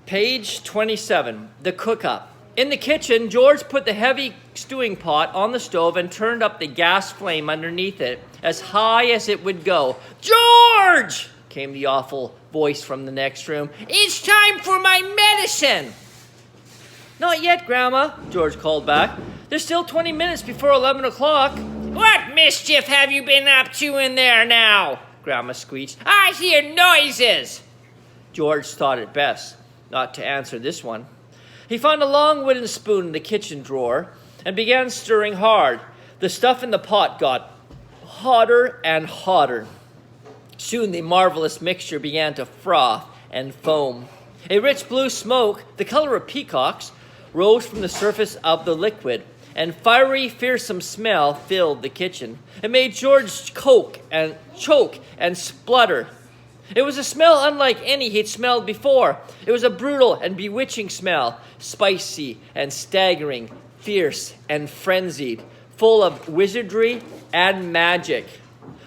Page 27, the cook-up. In the kitchen, George put the heavy stewing pot on the stove and turned up the gas flame underneath it as high as it would go. "George!" came the awful voice from the next room. "It's time for my medicine!" "Not yet, Grandma," George called back. "There's still 20 minutes before 11 o'clock. "What mischief have you been up to in there now?" Grandma squeaked. "I hear noises." George thought it best not to answer this one. He found a long wooden spoon in the kitchen drawer and began stirring hard. The stuff in the pot got hotter and hotter. Soon the marvelous mixture began to froth and foam. A rich blue smoke, the color of peacocks, rose from the surface of the liquid, and fiery, fearsome smell filled the kitchen. It made George choke and splutter. It was a smell unlike any he'd smelled before. It was a brutal and bewitching smell, spicy and staggering, fierce and frenzied, full of wizardry and magic.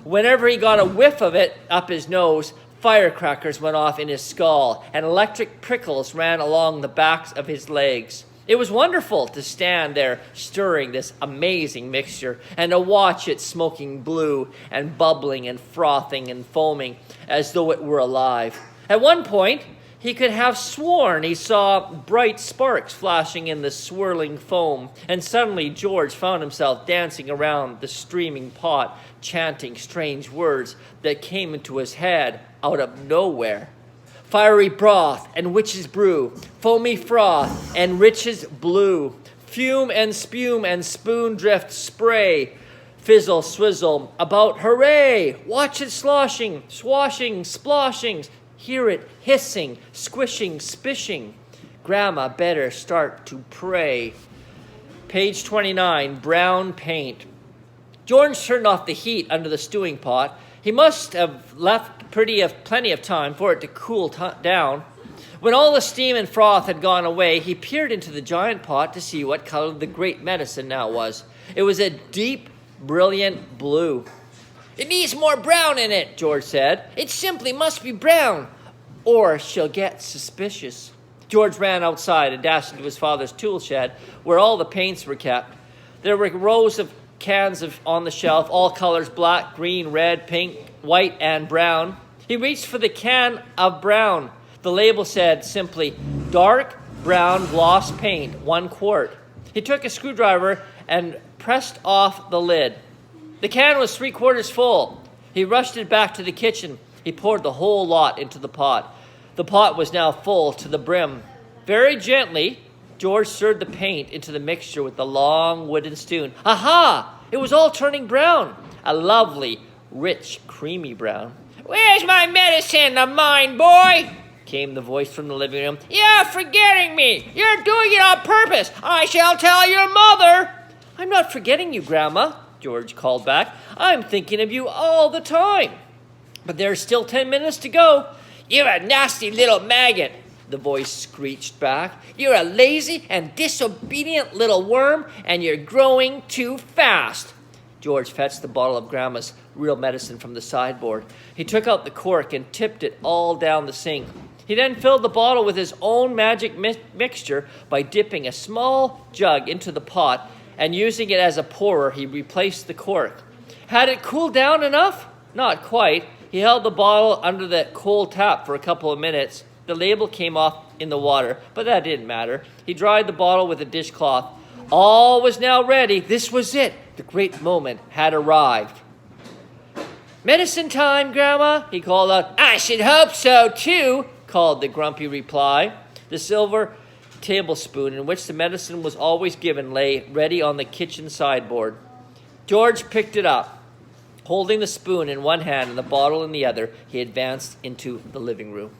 Whenever he got a whiff of it up his nose, firecrackers went off in his skull, and electric prickles ran along the backs of his legs. It was wonderful to stand there stirring this amazing mixture and to watch it smoking blue and bubbling and frothing and foaming as though it were alive. At one point, he could have sworn he saw bright sparks flashing in the swirling foam, and suddenly George found himself dancing around the streaming pot, chanting strange words that came into his head out of nowhere. Fiery broth and witch's brew, foamy froth and riches blue, fume and spume and spoon drift spray, fizzle swizzle about hooray, watch it sloshing, swashing, sploshing, hear it hissing, squishing, spishing. Grandma better start to pray. Page 29, brown paint. George turned off the heat under the stewing pot. He must have left plenty of time for it to cool down. When all the steam and froth had gone away, he peered into the giant pot to see what color the great medicine now was. It was a deep, brilliant blue. "It needs more brown in it," George said. "It simply must be brown, or she'll get suspicious." George ran outside and dashed into his father's tool shed, where all the paints were kept. There were rows of cans on the shelf, all colors: black, green, red, pink, white, and brown. He reached for the can of brown. The label said simply, "Dark brown gloss paint, 1 quart." He took a screwdriver and pressed off the lid. The can was 3/4 full. He rushed it back to the kitchen. He poured the whole lot into the pot. The pot was now full to the brim. Very gently, George stirred the paint into the mixture with the long wooden spoon. Aha! It was all turning brown. A lovely, rich, creamy brown. "Where's my medicine of mine, boy?" came the voice from the living room. "You're forgetting me. You're doing it on purpose. I shall tell your mother." "I'm not forgetting you, Grandma," George called back. "I'm thinking of you all the time. But there's still 10 minutes to go." "You're a nasty little maggot," the voice screeched back. "You're a lazy and disobedient little worm, and you're growing too fast." George fetched the bottle of Grandma's real medicine from the sideboard. He took out the cork and tipped it all down the sink. He then filled the bottle with his own magic mixture by dipping a small jug into the pot, and using it as a pourer, he replaced the cork. Had it cooled down enough? Not quite. He held the bottle under the cold tap for a couple of minutes. The label came off in the water, but that didn't matter. He dried the bottle with a dishcloth. All was now ready. This was it. The great moment had arrived. "Medicine time, Grandma," he called out. "I should hope so, too," called the grumpy reply. The silver tablespoon in which the medicine was always given lay ready on the kitchen sideboard. George picked it up. Holding the spoon in one hand and the bottle in the other, he advanced into the living room.